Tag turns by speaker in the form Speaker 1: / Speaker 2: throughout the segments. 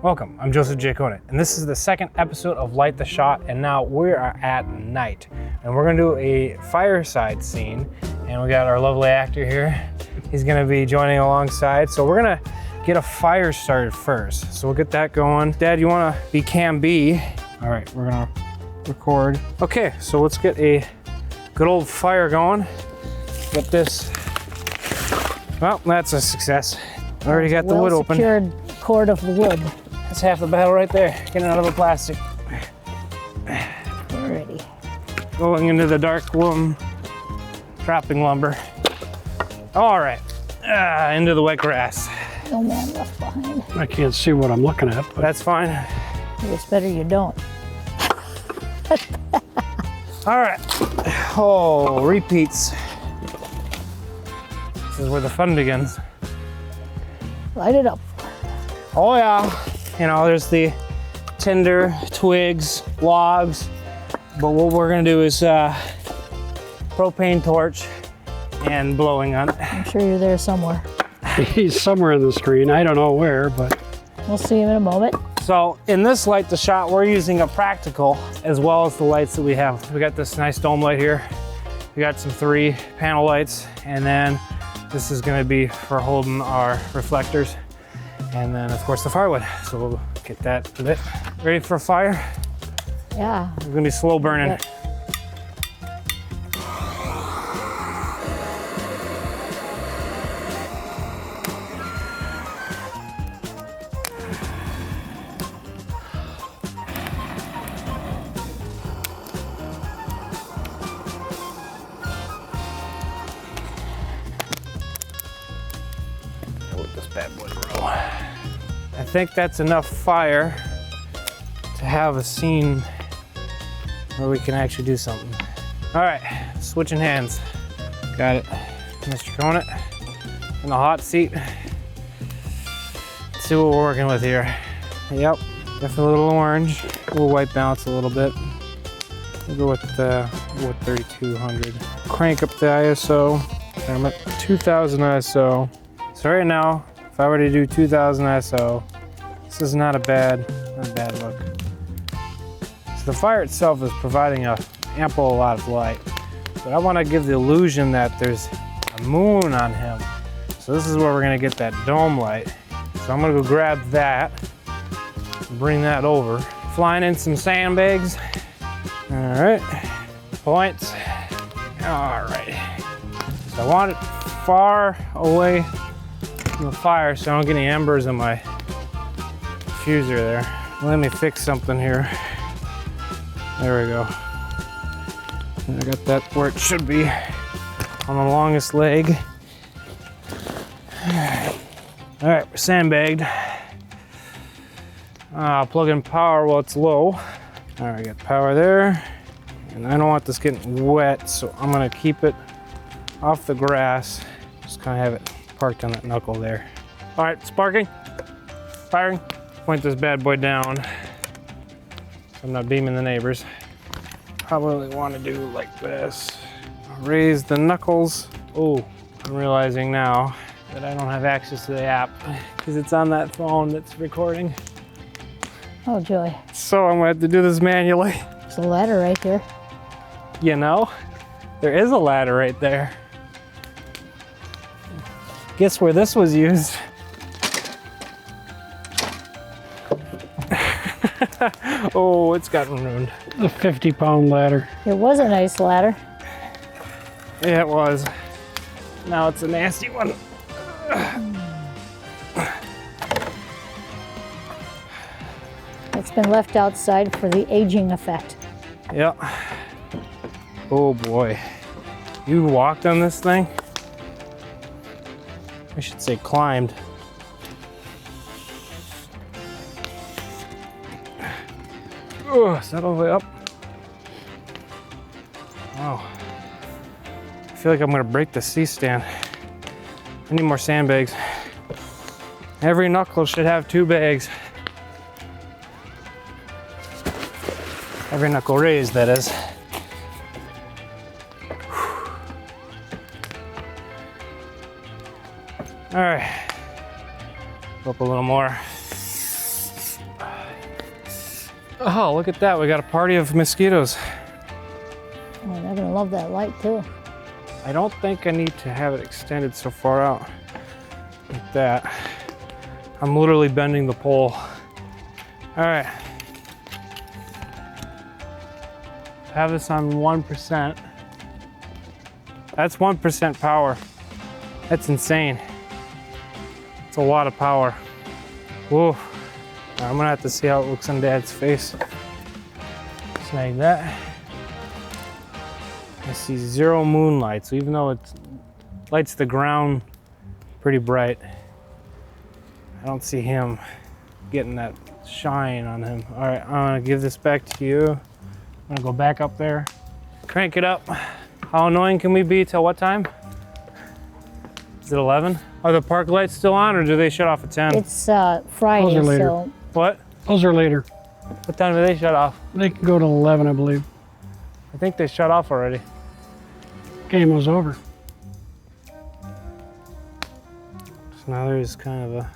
Speaker 1: Welcome, I'm Geri Conant, and this is the second episode of Light the Shot, and now we are at night. And we're gonna do a fireside scene, and we got our lovely actor here. He's gonna be joining alongside, so we're gonna get a fire started first. So we'll get that going. Dad, you wanna be cam B? All right, we're gonna record. Okay, so let's get a good old fire going. Get this. Well, that's a success. Already got the wood open.
Speaker 2: Secured cord of the wood.
Speaker 1: That's half the battle right there. Getting out of the plastic.
Speaker 2: Alrighty.
Speaker 1: Going into the dark room. Trapping lumber. All right, into the wet grass.
Speaker 2: No man left behind.
Speaker 3: I can't see what I'm looking at, but
Speaker 1: That's fine.
Speaker 2: It's better you don't.
Speaker 1: All right. Oh, repeats. This is where the fun begins.
Speaker 2: Light it up.
Speaker 1: Oh yeah. You know, there's the tinder, twigs, logs. But what we're gonna do is propane torch and blowing on it.
Speaker 2: I'm sure you're there somewhere.
Speaker 3: he's somewhere on the screen. I don't know where, but
Speaker 2: We'll see him in a moment.
Speaker 1: So in this light the shot, we're using a practical as well as the lights that we have. We got this nice dome light here. We got some 3 panel lights, and then this is gonna be for holding our reflectors. And then of course the firewood. So we'll get that lit. Ready for a fire?
Speaker 2: Yeah.
Speaker 1: It's gonna be slow burning.
Speaker 2: Yep.
Speaker 1: Let this bad boy grow. I think that's enough fire to have a scene where we can actually do something. All right, switching hands. Got it, Mr. Conant in the hot seat. Let's see what we're working with here. Yep, definitely a little orange. We'll white balance a little bit. We'll go with 3200. Crank up the ISO. I'm at 2000 ISO. So right now, if I were to do 2000 ISO, this is not a bad look. So the fire itself is providing a lot of light, but I want to give the illusion that there's a moon on him. So this is where we're gonna get that dome light. So I'm gonna go grab that, bring that over. Flying in some sandbags. All right, points. All right. So I want it far away from the fire so I don't get any embers in my diffuser there. Let me fix something here. There we go. I got that where it should be on the longest leg. All right, we're sandbagged. I'll plug in power while it's low. All right, got power there. And I don't want this getting wet, so I'm gonna keep it off the grass. Just kind of have it parked on that knuckle there. All right, sparking, firing. Point this bad boy down so I'm not beaming the neighbors. Probably want to do like this. Raise the knuckles. Oh, I'm realizing now that I don't have access to the app because it's on that phone that's recording.
Speaker 2: Oh, joy.
Speaker 1: So I'm gonna have to do this manually.
Speaker 2: There's a ladder right there.
Speaker 1: You know, there is a ladder right there. Guess where this was used? Oh, it's gotten ruined.
Speaker 3: the 50-pound ladder.
Speaker 2: It was a nice ladder.
Speaker 1: Yeah, it was. Now it's a nasty one.
Speaker 2: It's been left outside for the aging effect.
Speaker 1: Yep. Oh boy. You walked on this thing? I should say climbed. Oh, is that all the way up? Oh. I feel like I'm gonna break the C-stand. I need more sandbags. Every knuckle should have 2 bags. Every knuckle raised, that is. All right, go up a little more. Oh, look at that. We got a party of mosquitoes.
Speaker 2: Oh, they're gonna love that light too.
Speaker 1: I don't think I need to have it extended so far out like that. I'm literally bending the pole. All right. Have this on 1%. That's 1% power. That's insane. It's a lot of power. Whoa. I'm gonna have to see how it looks on Dad's face. Snag that. I see zero moonlight, so even though it lights the ground pretty bright, I don't see him getting that shine on him. All right, I'm gonna give this back to you. I'm gonna go back up there, crank it up. How annoying can we be till what time? Is it 11? Are the park lights still on, or do they shut off at 10?
Speaker 2: It's Friday,
Speaker 3: Those are later.
Speaker 2: so
Speaker 1: What?
Speaker 3: Those are later.
Speaker 1: What time do they shut off?
Speaker 3: They can go to 11, I believe.
Speaker 1: I think they shut off already.
Speaker 3: Game was over.
Speaker 1: So now there's kind of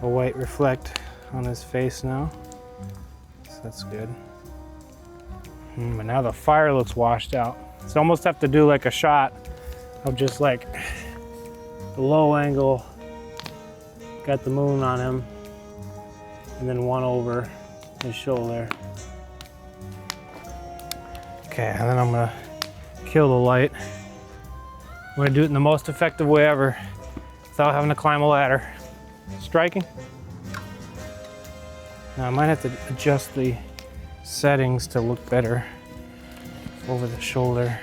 Speaker 1: a white reflect on his face now. So that's good. But now the fire looks washed out. So almost have to do like a shot of just like the low angle, got the moon on him, and then one over his shoulder. Okay, and then I'm gonna kill the light. I'm gonna do it in the most effective way ever without having to climb a ladder. Striking. Now I might have to adjust the settings to look better over the shoulder.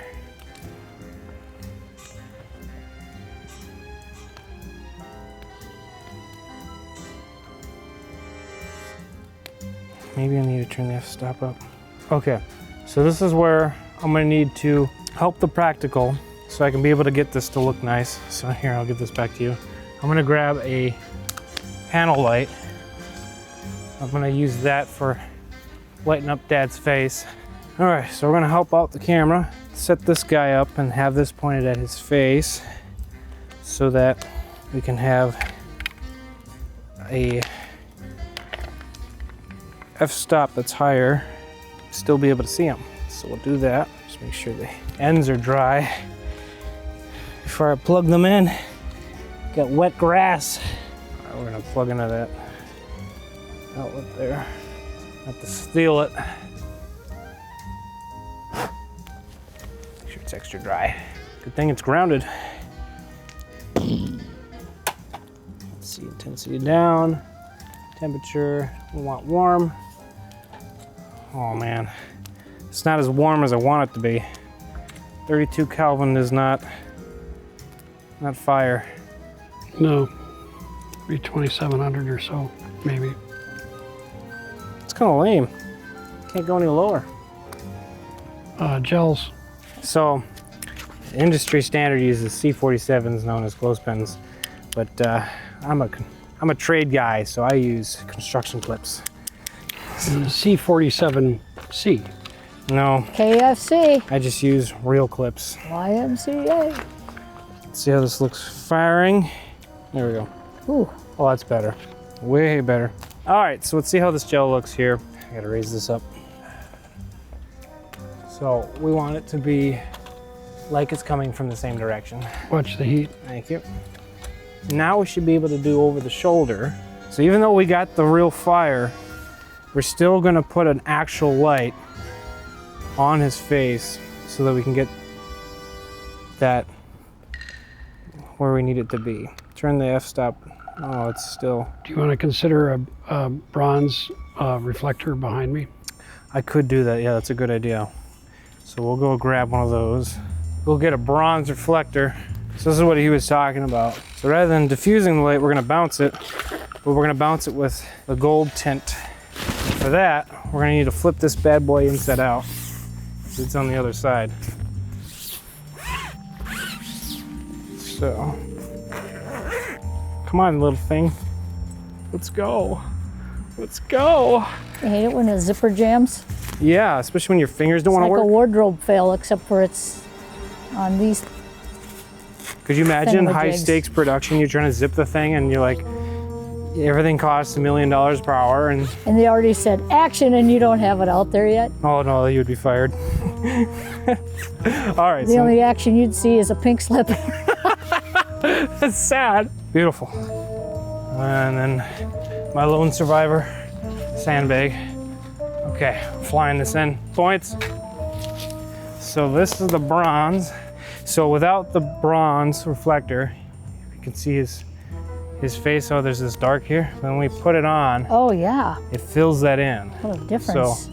Speaker 1: Maybe I need to turn the f-stop up. Okay, so this is where I'm gonna need to help the practical so I can be able to get this to look nice. So here, I'll give this back to you. I'm gonna grab a panel light. I'm gonna use that for lighting up Dad's face. All right, so we're gonna help out the camera, set this guy up and have this pointed at his face so that we can have a f-stop that's higher, still be able to see him. So we'll do that. Just make sure the ends are dry before I plug them in. Got wet grass. All right, we're gonna plug into that outlet there. Have to steal it. Make sure it's extra dry. Good thing it's grounded. Let's see, intensity down. Temperature, we want warm. Oh man, it's not as warm as I want it to be. 32 Kelvin is not fire.
Speaker 3: No, be 2,700 or so, maybe.
Speaker 1: It's kind of lame. Can't go any lower.
Speaker 3: Gels.
Speaker 1: So, industry standard uses C47s, known as clothespins, but I'm a trade guy, so I use construction clips.
Speaker 3: C47C.
Speaker 1: No,
Speaker 2: KFC,
Speaker 1: I just use real clips.
Speaker 2: YMCA.
Speaker 1: Let's see how this looks firing. There we go.
Speaker 2: Ooh,
Speaker 1: Oh, that's better. Way better. All right, so let's see how this gel looks here. I gotta raise this up. So we want it to be like it's coming from the same direction.
Speaker 3: Watch the heat.
Speaker 1: Thank you. Now we should be able to do over the shoulder. So even though we got the real fire, we're still gonna put an actual light on his face so that we can get that where we need it to be. Turn the f-stop. Oh, it's still.
Speaker 3: Do you want to consider a bronze reflector behind me?
Speaker 1: I could do that, yeah, that's a good idea. So we'll go grab one of those. We'll get a bronze reflector. So this is what he was talking about. So rather than diffusing the light, we're gonna bounce it, but we're gonna bounce it with a gold tint. For that, we're gonna need to flip this bad boy inside out. It's on the other side. So, come on, little thing. Let's go. Let's go.
Speaker 2: I hate it when the zipper jams.
Speaker 1: Yeah, especially when your fingers don't
Speaker 2: It's
Speaker 1: want to
Speaker 2: like
Speaker 1: work.
Speaker 2: a wardrobe fail, except for it's on these.
Speaker 1: Could you imagine
Speaker 2: thingamajigs.
Speaker 1: high stakes production? You're trying to zip the thing and you're like, everything costs $1 million per hour, and
Speaker 2: And they already said action, and you don't have it out there yet.
Speaker 1: oh no, you would be fired. All right,
Speaker 2: The only action you'd see is a pink slip.
Speaker 1: that's sad. Beautiful. And then my lone survivor sandbag. Okay, flying this in. Points. So this is the bronze. So without the bronze reflector, you can see his face. Oh, there's this dark here. When we put it on,
Speaker 2: Oh yeah,
Speaker 1: it fills that in.
Speaker 2: what a difference.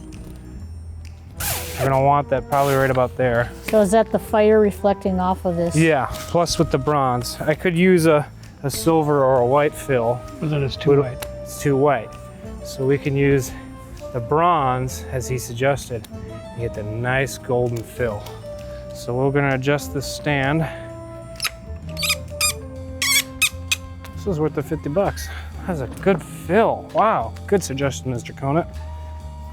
Speaker 1: You're gonna want that probably right about there.
Speaker 2: So is that the fire reflecting off of this?
Speaker 1: Yeah, plus with the bronze. I could use a silver or a white fill.
Speaker 3: But then it's too white.
Speaker 1: It's too white. So we can use the bronze, as he suggested, and get the nice golden fill. So we're gonna adjust this stand. This was worth the 50 bucks. That's a good fill. Wow, good suggestion, Mr. Conant.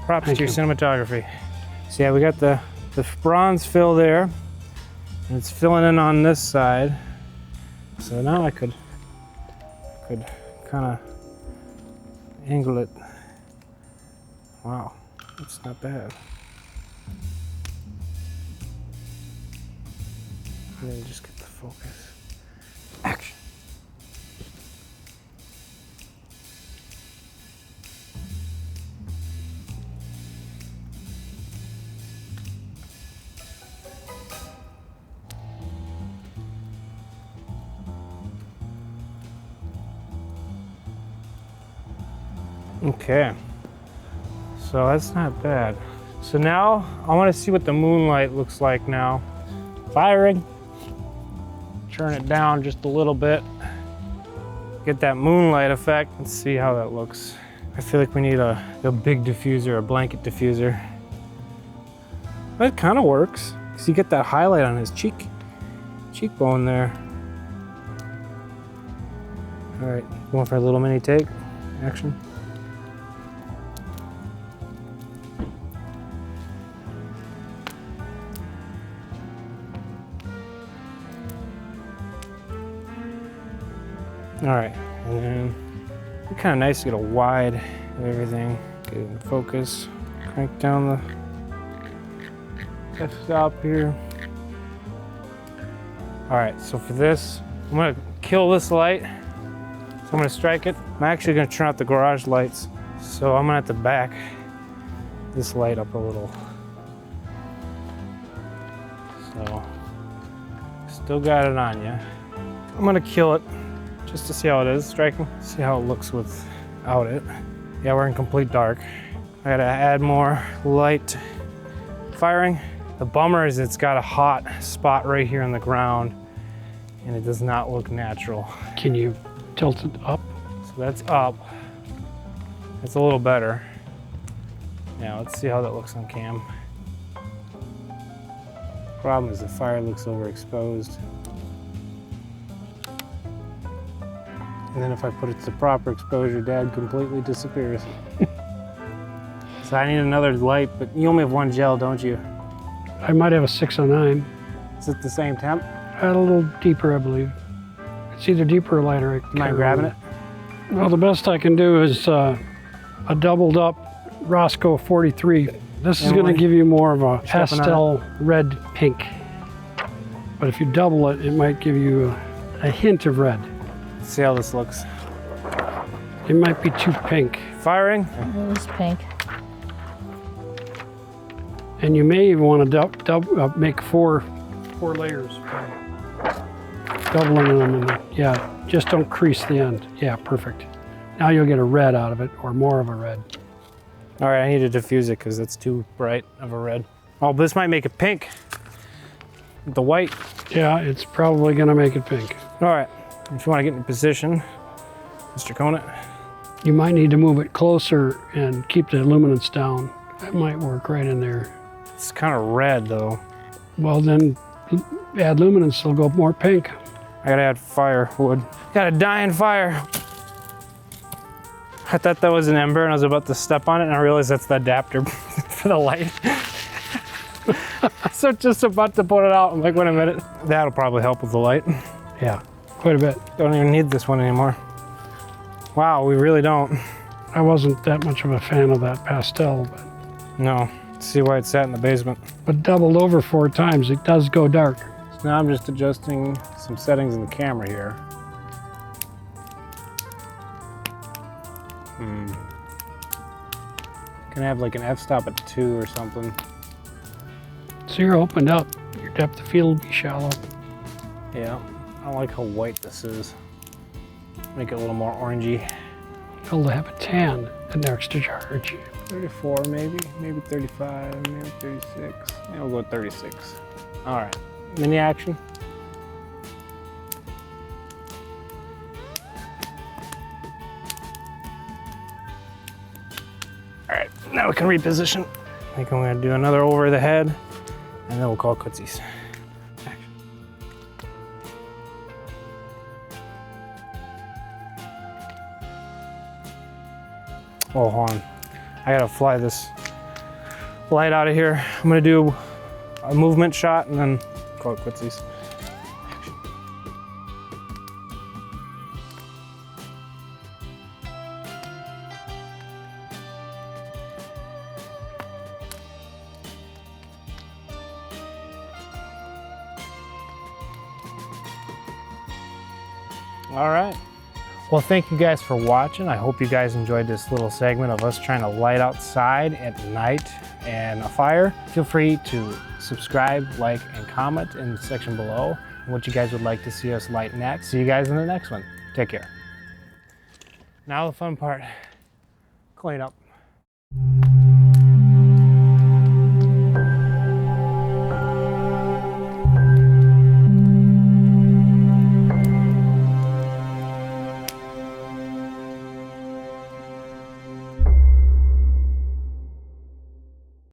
Speaker 1: Props to your cinematography. So yeah, we got the bronze fill there, and it's filling in on this side. So now I could kind of angle it. Wow, that's not bad. And then just get the focus. Action. Okay, so that's not bad. So now I want to see what the moonlight looks like now. Firing. Turn it down just a little bit. Get that moonlight effect. Let's see how that looks. I feel like we need a big diffuser, a blanket diffuser. That kind of works, because you get that highlight on his cheekbone there. All right, going for a little mini take. Action. All right, and then it's kind of nice to get a wide of everything. Get it in focus. Crank down the f-stop here. All right, so for this, I'm gonna kill this light. So I'm gonna strike it. I'm actually gonna turn out the garage lights. So I'm gonna have to back this light up a little. So, still got it on you. I'm gonna kill it just to see how it is striking. See how it looks without it. Yeah, we're in complete dark. I gotta add more light firing. The bummer is it's got a hot spot right here on the ground and it does not look natural.
Speaker 3: Can you tilt it up?
Speaker 1: So that's up. It's a little better. Now let's see how that looks on cam. Problem is the fire looks overexposed. And then if I put it to proper exposure, Dad completely disappears. So I need another light, but you only have one gel, don't you?
Speaker 3: I might have a 609.
Speaker 1: Is it the same temp?
Speaker 3: A little deeper, I believe. It's either deeper or lighter. I
Speaker 1: Am I
Speaker 3: can't
Speaker 1: grabbing
Speaker 3: remember. Well, the best I can do is a doubled up Roscoe 43. This is
Speaker 1: And
Speaker 3: going to
Speaker 1: what-
Speaker 3: give you more of a
Speaker 1: Stepping on
Speaker 3: pastel red pink. But if you double it, it might give you a hint of red.
Speaker 1: Let's see how this looks.
Speaker 3: It might be too pink.
Speaker 1: Firing.
Speaker 2: It is pink.
Speaker 3: And you may even want to make four layers. Doubling them, and yeah, just don't crease the end. Yeah, perfect. Now you'll get a red out of it, or more of a red.
Speaker 1: All right, I need to diffuse it because it's too bright of a red. Oh, this might make it pink. The white.
Speaker 3: Yeah, it's probably gonna make it pink.
Speaker 1: All right, if you want to get in position, Mr. Conant.
Speaker 3: You might need to move it closer and keep the luminance down. That might work right in there.
Speaker 1: It's kind of red though.
Speaker 3: Well, then add luminance, it'll go more pink.
Speaker 1: I gotta add firewood. Got a dying fire. I thought that was an ember and I was about to step on it and I realized that's the adapter for the light. So just about to put it out, I'm like, wait a minute. That'll probably help with the light.
Speaker 3: Yeah, quite a bit.
Speaker 1: Don't even need this one anymore. Wow, we really don't.
Speaker 3: I wasn't that much of a fan of that pastel, but
Speaker 1: No. See why it's sat in the basement.
Speaker 3: doubled over 4 times, it does go dark.
Speaker 1: So now I'm just adjusting some settings in the camera here. Can I have like an f-stop at 2 or something?
Speaker 3: So you're opened up, your depth of field will be shallow.
Speaker 1: Yeah, I don't like how white this is. Make it a little more orangey.
Speaker 3: You'll have a tan in the extra charge.
Speaker 1: 34 maybe, maybe 35, maybe 36. Yeah, we'll go with 36. All right, mini action. All right, now we can reposition. I think I'm gonna do another over the head, and then we'll call Cootsies. Action. Oh, hold on. I gotta fly this light out of here. I'm gonna do a movement shot and then call it Cootsies. All right. Well, thank you guys for watching. I hope you guys enjoyed this little segment of us trying to light outside at night and a fire. Feel free to subscribe, like, and comment in the section below what you guys would like to see us light next. See you guys in the next one. Take care. Now the fun part, clean up.